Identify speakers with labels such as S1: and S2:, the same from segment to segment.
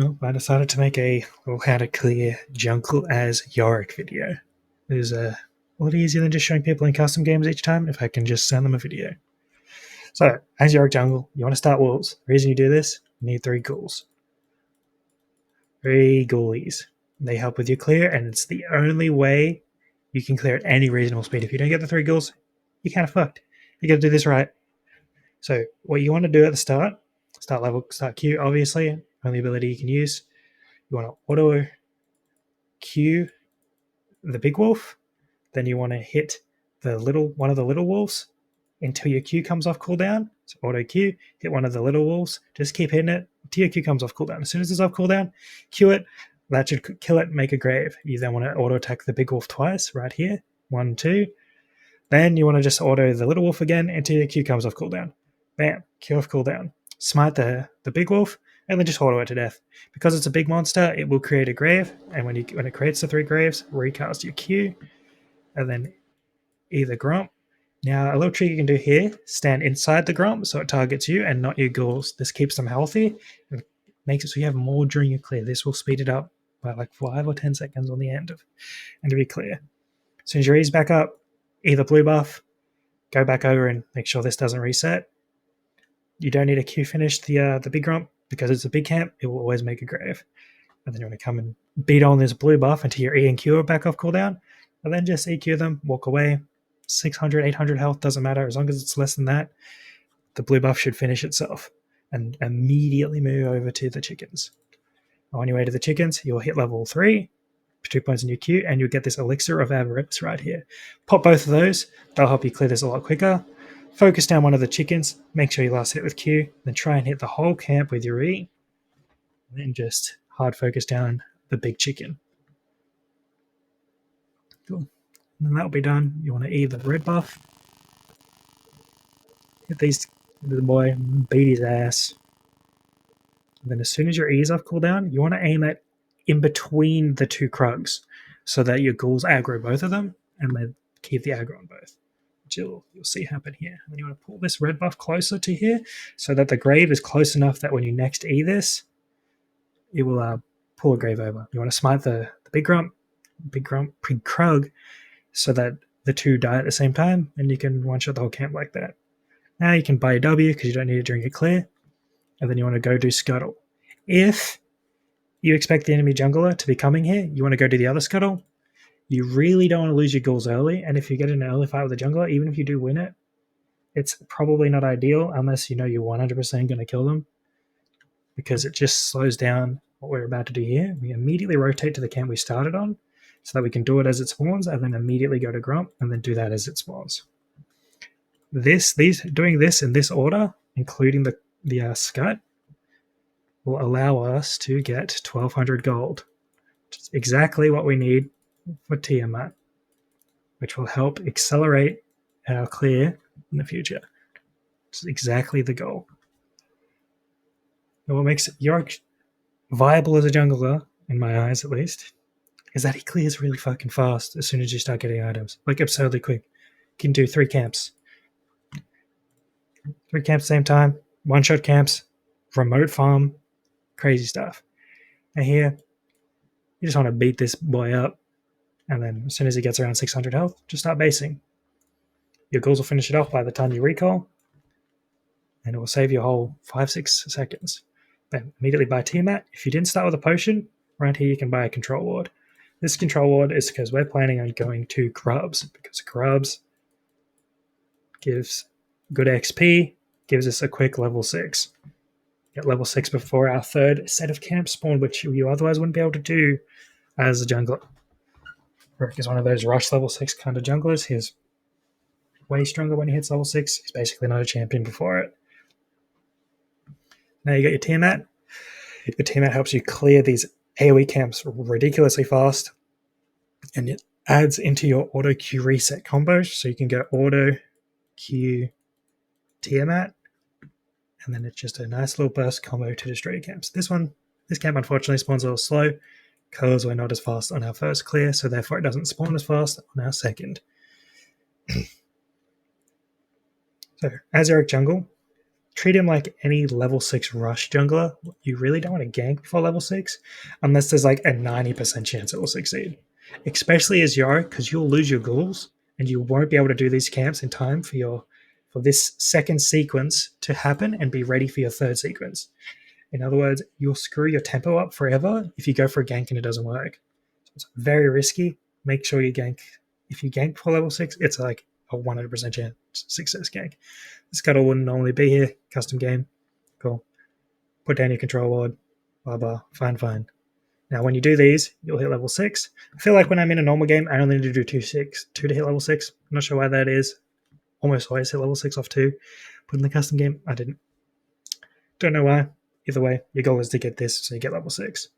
S1: Well, I decided to make a little how to clear jungle as Yorick video. It is a lot easier than just showing people in custom games each time if I can just send them a video. So, as Yorick Jungle, you want to start wolves. The reason you do this, you need 3 ghouls. 3 ghoulies. They help with your clear, and it's the only way you can clear at any reasonable speed. If you don't get the 3 ghouls, you're kind of fucked. You got to do this right. So, what you want to do at the start level, start queue, obviously, only ability you can use. You want to auto queue the big wolf, then you want to hit one of the little wolves until your Q comes off cooldown. So auto Q, hit one of the little wolves, just keep hitting it until your Q comes off cooldown. As soon as it's off cooldown, Q it, that should kill it, make a grave. You then want to auto attack the big wolf twice, right here, 1, 2. Then you want to just auto the little wolf again until your Q comes off cooldown. Bam, Q off cooldown. Smite the big wolf, and then just auto it to death. Because it's a big monster, it will create a grave, and when it creates the 3 graves, recast your Q, and then either Grump. Now, a little trick you can do here, stand inside the Grump so it targets you and not your ghouls. This keeps them healthy and makes it so you have more during your clear. This will speed it up by like 5 or 10 seconds on the end of your clear. As soon as your E's back up, either blue buff, go back over and make sure this doesn't reset. You don't need a Q finish the big Grump because it's a big camp. It will always make a grave. And then you want to come and beat on this blue buff until your E and Q are back off cooldown. And then just EQ them, walk away. 600, 800 health, doesn't matter. As long as it's less than that, the blue buff should finish itself. And immediately move over to the chickens. On your way to the chickens, you'll hit level 3, 2 points in your Q, and you'll get this Elixir of Avarice right here. Pop both of those. They'll help you clear this a lot quicker. Focus down one of the chickens. Make sure you last hit with Q. Then try and hit the whole camp with your E. And then just hard focus down the big chicken. Cool. And then that'll be done. You want to E the red buff. Hit the boy, beat his ass. And then as soon as your E is off cooldown, you want to aim it in between the 2 Krugs so that your ghouls aggro both of them and then keep the aggro on both. Which you'll see happen here. And then you want to pull this red buff closer to here so that the grave is close enough that when you next E this, it will pull a grave over. You want to smite the big Krug, so that the 2 die at the same time, and you can one-shot the whole camp like that. Now you can buy a W because you don't need it during your clear, and then you want to go do Scuttle. If you expect the enemy jungler to be coming here, you want to go do the other Scuttle. You really don't want to lose your ghouls early, and if you get in an early fight with a jungler, even if you do win it, it's probably not ideal unless you know you're 100% going to kill them, because it just slows down what we're about to do here. We immediately rotate to the camp we started on, so that we can do it as it spawns, and then immediately go to Grump, and then do that as it spawns. Doing this in this order, including the Scut, will allow us to get 1200 gold, which is exactly what we need for Tiamat, which will help accelerate our clear in the future. It's exactly the goal. And what makes Yorick viable as a jungler, in my eyes at least, is that he clears really fucking fast as soon as you start getting items. Like, absurdly quick. You can do 3 camps. 3 camps at the same time. One-shot camps. Remote farm. Crazy stuff. And here, you just want to beat this boy up. And then as soon as he gets around 600 health, just start basing. Your ghouls will finish it off by the time you recall. And it will save you a whole 5-6 seconds. Then immediately buy Tiamat. If you didn't start with a potion, right here you can buy a control ward. This control ward is because we're planning on going to Grubs, because Grubs gives good XP, gives us a quick level 6. Get level 6 before our 3rd set of camps spawn, which you otherwise wouldn't be able to do as a jungler. Rick is one of those rush level 6 kind of junglers. He's way stronger when he hits level 6. He's basically not a champion before it. Now you got your Tiamat. Your Tiamat helps you clear these AoE camps ridiculously fast, and it adds into your auto Q reset combo, so you can go auto Q Tiamat, and then it's just a nice little burst combo to destroy your camps. This camp unfortunately spawns a little slow because we're not as fast on our first clear, so therefore it doesn't spawn as fast on our second. So as Yorick Jungle, treat him like any level 6 rush jungler. You really don't want to gank before level 6 unless there's like a 90% chance it will succeed. Especially as Yorick, because you'll lose your ghouls and you won't be able to do these camps in time for this second sequence to happen and be ready for your third sequence. In other words, you'll screw your tempo up forever if you go for a gank and it doesn't work. So it's very risky. Make sure you gank. If you gank for level 6, it's like a 100% chance success gank. This cuddle wouldn't normally be here. Custom game. Cool. Put down your control ward. Blah, blah. Fine. Now, when you do these, you'll hit level 6. I feel like when I'm in a normal game, I only need to do 2 to hit level 6. I'm not sure why that is. Almost always hit level 6 off 2. But in the custom game, I didn't. Don't know why. Either way, your goal is to get this so you get level 6.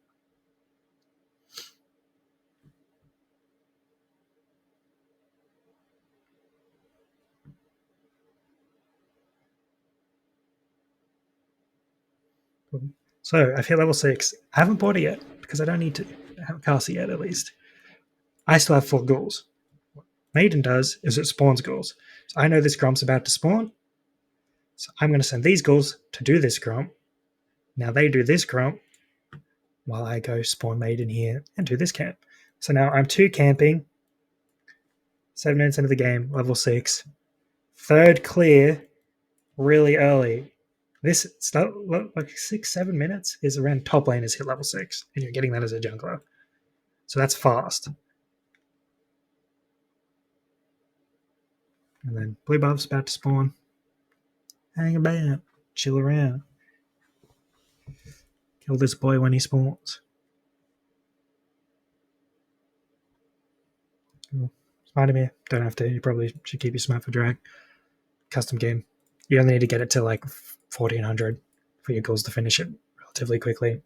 S1: So I've hit level 6. I haven't bought it yet because I don't need to. I haven't cast it yet, at least. I still have 4 ghouls. What Maiden does is it spawns ghouls. So I know this grump's about to spawn. So I'm going to send these ghouls to do this grump. Now they do this grump while I go spawn Maiden here and do this camp. So now I'm 2 camping. 7 minutes into the game, level 6. Third clear really early. This stuff, like 6-7 minutes is around top lane is hit level 6, and you're getting that as a jungler. So that's fast. And then blue buff's about to spawn. Hang about, chill around. Kill this boy when he spawns. Spider-Man, don't have to. You probably should keep your smite for drag. Custom game. You only need to get it to like 1400 for your goals to finish it relatively quickly.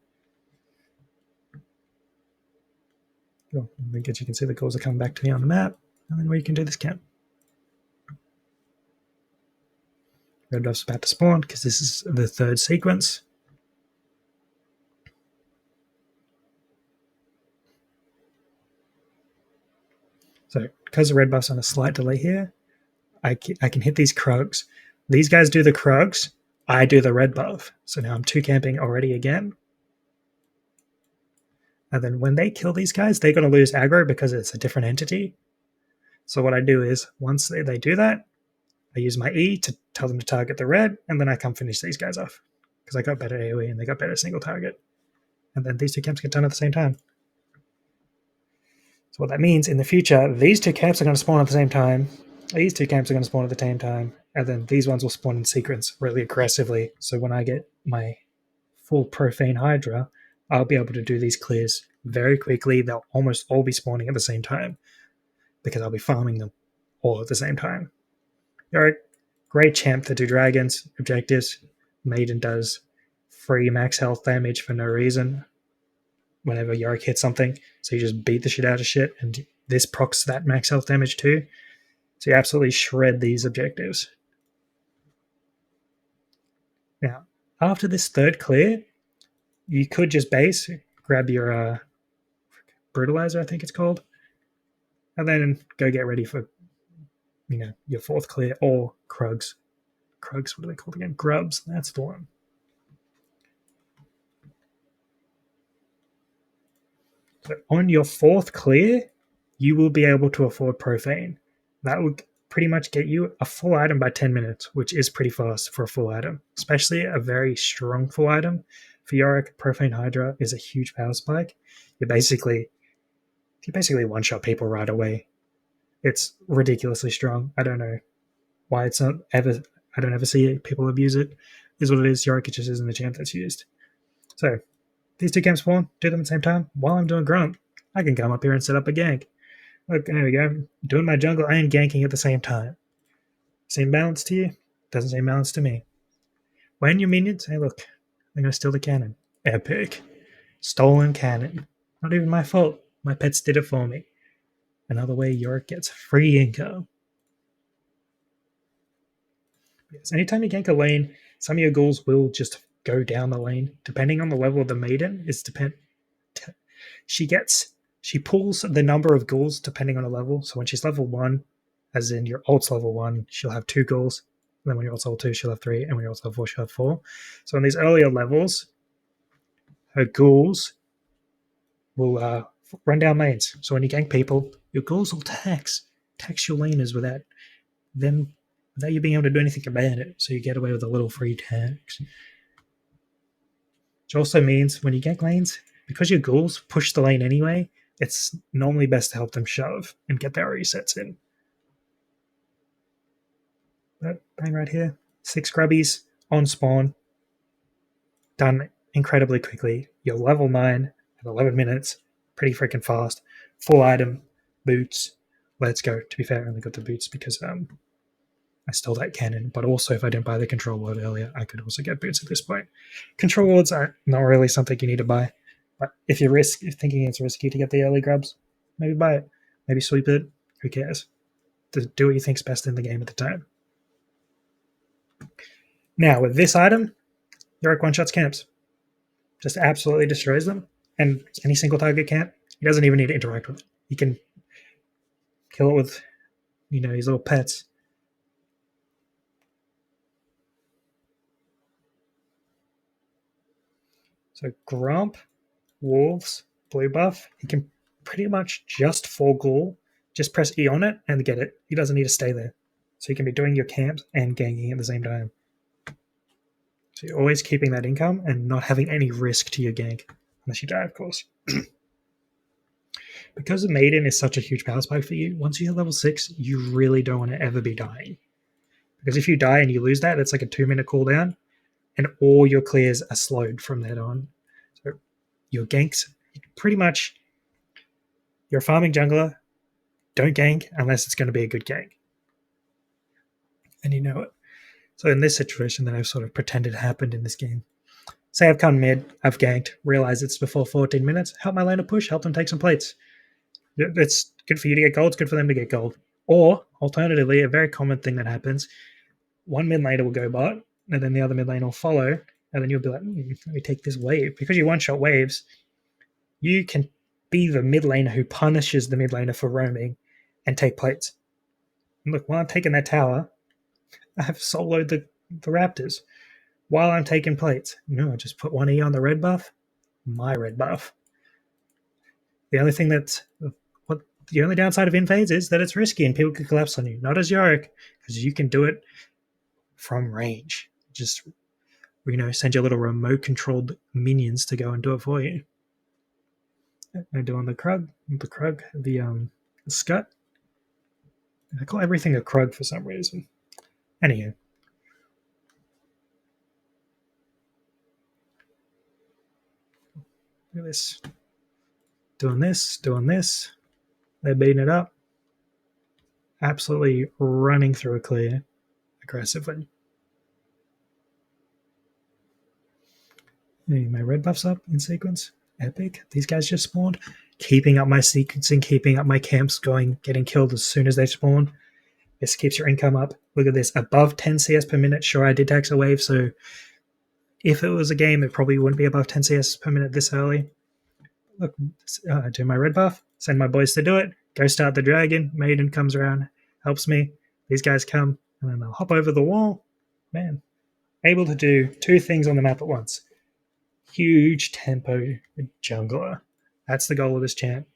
S1: Cool. I guess you can see the goals are coming back to me on the map, and then we can do this camp. Red buff's about to spawn because this is the third sequence. So because the red buff's on a slight delay here, I can hit these Krugs. These guys do the Krugs, I do the red buff. So now I'm 2 camping already again. And then when they kill these guys, they're going to lose aggro because it's a different entity. So what I do is, once they do that, I use my E to tell them to target the red, and then I come finish these guys off. Because I got better AoE and they got better single target. And then these 2 camps get done at the same time. So what that means, in the future, these 2 camps are going to spawn at the same time. These 2 camps are going to spawn at the same time. And then these ones will spawn in sequence really aggressively. So when I get my full Profane Hydra, I'll be able to do these clears very quickly. They'll almost all be spawning at the same time because I'll be farming them all at the same time. Yorick, great champ to do dragons, objectives. Maiden does free max health damage for no reason whenever Yorick hits something. So you just beat the shit out of shit, and this procs that max health damage too. So you absolutely shred these objectives. Now, after this third clear, you could just base, grab your brutalizer, I think it's called, and then go get ready for your 4th clear or Krugs. Krugs, what are they called again? Grubs, that's the one. So on your 4th clear, you will be able to afford Profane. That would pretty much get you a full item by 10 minutes, which is pretty fast for a full item, especially a very strong full item. For Yorick, Profane Hydra is a huge power spike. You basically one-shot people right away. It's ridiculously strong. I don't know why it's not ever. I don't ever see people abuse it. It is what it is. Yorick just isn't the champ that's used. So these 2 camps spawn, do them at the same time. While I'm doing grunt, I can come up here and set up a gank. Look, there we go. Doing my jungle and ganking at the same time. Seem balanced to you? Doesn't seem balanced to me. When your minions, hey look, they're going to steal the cannon. Epic. Stolen cannon. Not even my fault. My pets did it for me. Another way Yorick gets free income. Yes, anytime you gank a lane, some of your ghouls will just go down the lane. Depending on the level of the maiden, she pulls the number of ghouls depending on a level. So when she's level 1, as in your ult's level 1, she'll have 2 ghouls. then when you roll level 2, she'll have 3, and when you roll level 4, she'll have 4. So in these earlier levels, her ghouls will run down lanes. So when you gank people, your ghouls will tax your laners without you being able to do anything about it. So you get away with a little free tax. Which also means when you gank lanes, because your ghouls push the lane anyway, it's normally best to help them shove and get their resets in. But bang right here. 6 grubbies on spawn. Done incredibly quickly. You're level 9 in 11 minutes. Pretty freaking fast. Full item. Boots. Let's go. To be fair, I only got the boots because I stole that cannon. But also, if I didn't buy the control ward earlier, I could also get boots at this point. Control wards are not really something you need to buy. But if you're thinking it's risky to get the early grubs, maybe buy it. Maybe sweep it. Who cares? Just do what you think's best in the game at the time. Now, with this item, Yorick one-shots camps. Just absolutely destroys them. And any single target camp, he doesn't even need to interact with it. He can kill it with, his little pets. So Grump, Wolves, blue buff, he can pretty much just for ghoul, just press E on it and get it. He doesn't need to stay there. So you can be doing your camps and ganking at the same time. So you're always keeping that income and not having any risk to your gank. Unless you die, of course. Because the Maiden is such a huge power spike for you, once you hit level 6, you really don't want to ever be dying. Because if you die and you lose that, it's like a 2-minute cooldown, and all your clears are slowed from that on. So your ganks, pretty much, you're a farming jungler, don't gank unless it's going to be a good gank. And you know it. So in this situation that I've sort of pretended happened in this game, say I've come mid, I've ganked, realize it's before 14 minutes, help my laner push, help them take some plates. It's good for you to get gold, it's good for them to get gold. Or, alternatively, a very common thing that happens, one mid laner will go bot, and then the other mid laner will follow, and then you'll be like, let me take this wave. Because you one-shot waves, you can be the mid laner who punishes the mid laner for roaming and take plates. And look, while I'm taking that tower, I have soloed the raptors. While I'm taking plates, I just put 1 E on the red buff, my red buff. The only downside of invades is that it's risky and people can collapse on you. Not as Yorick, because you can do it from range. Just, send your little remote-controlled minions to go and do it for you. I'm doing the Krug, the Scut. I call everything a Krug for some reason. Anywho. Look at this. Doing this. They're beating it up. Absolutely running through a clear aggressively. Hey, my red buff's up in sequence. Epic. These guys just spawned. Keeping up my sequencing, keeping up my camps going, getting killed as soon as they spawn. This keeps your income up. Look at this. Above 10 CS per minute. Sure, I did tax a wave, so if it was a game, it probably wouldn't be above 10 CS per minute this early. Look, do my red buff. Send my boys to do it. Go start the dragon. Maiden comes around, helps me. These guys come, and then they'll hop over the wall. Man, able to do 2 things on the map at once. Huge tempo jungler. That's the goal of this champ.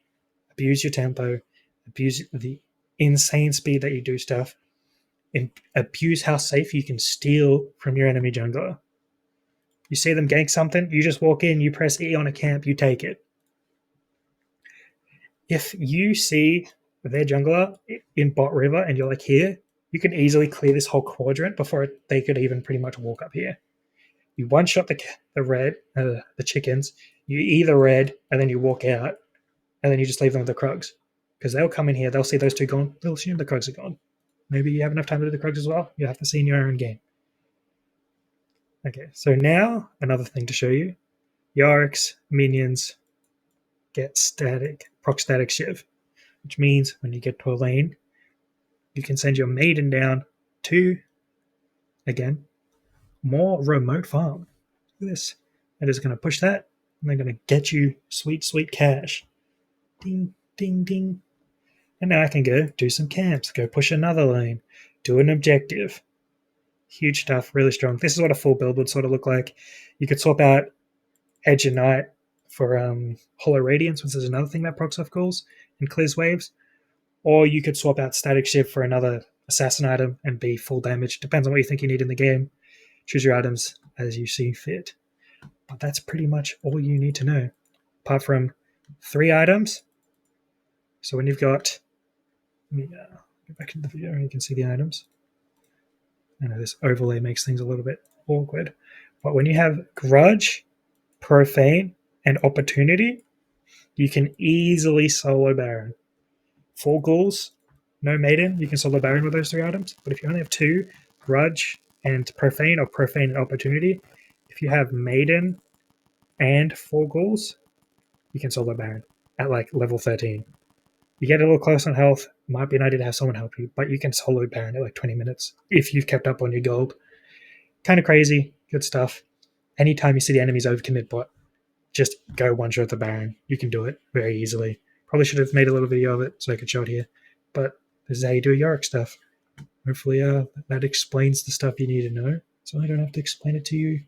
S1: Abuse your tempo. Abuse the insane speed that you do stuff. And abuse how safe you can steal from your enemy jungler. You see them gank something, you just walk in, you press E on a camp, you take it. If you see their jungler in bot river and you're like here, you can easily clear this whole quadrant before they could even pretty much walk up here. You one-shot the chickens, you eat the red, and then you walk out, and then you just leave them with the Krugs. Because they'll come in here, they'll see those 2 gone, they'll assume the Krugs are gone. Maybe you have enough time to do the Krugs as well. You have to see in your own game. Okay, so now another thing to show you. Yorick's minions get proc static shiv, which means when you get to a lane, you can send your maiden down to, again, more remote farm. Look at this. They're just going to push that, and they're going to get you sweet, sweet cash. Ding, ding, ding. And now I can go do some camps, go push another lane, do an objective. Huge stuff, really strong. This is what a full build would sort of look like. You could swap out Edge of Night for Hollow Radiance, which is another thing that procs off ghouls and clears waves. Or you could swap out Static Shift for another assassin item and be full damage. Depends on what you think you need in the game. Choose your items as you see fit. But that's pretty much all you need to know. Apart from 3 items. So when you've got... Let me go back into the video and you can see the items. I know this overlay makes things a little bit awkward. But when you have Grudge, Profane, and Opportunity, you can easily solo Baron. 4 ghouls, no Maiden, you can solo Baron with those 3 items. But if you only have 2, Grudge and Profane, or Profane and Opportunity, if you have Maiden and 4 ghouls, you can solo Baron at like level 13. You get a little close on health, might be an idea to have someone help you, but you can solo Baron at like 20 minutes if you've kept up on your gold. Kind of crazy, good stuff. Anytime you see the enemy's overcommit bot, just go one-shot the Baron. You can do it very easily. Probably should have made a little video of it so I could show it here. But this is how you do Yorick stuff. Hopefully that explains the stuff you need to know, so I don't have to explain it to you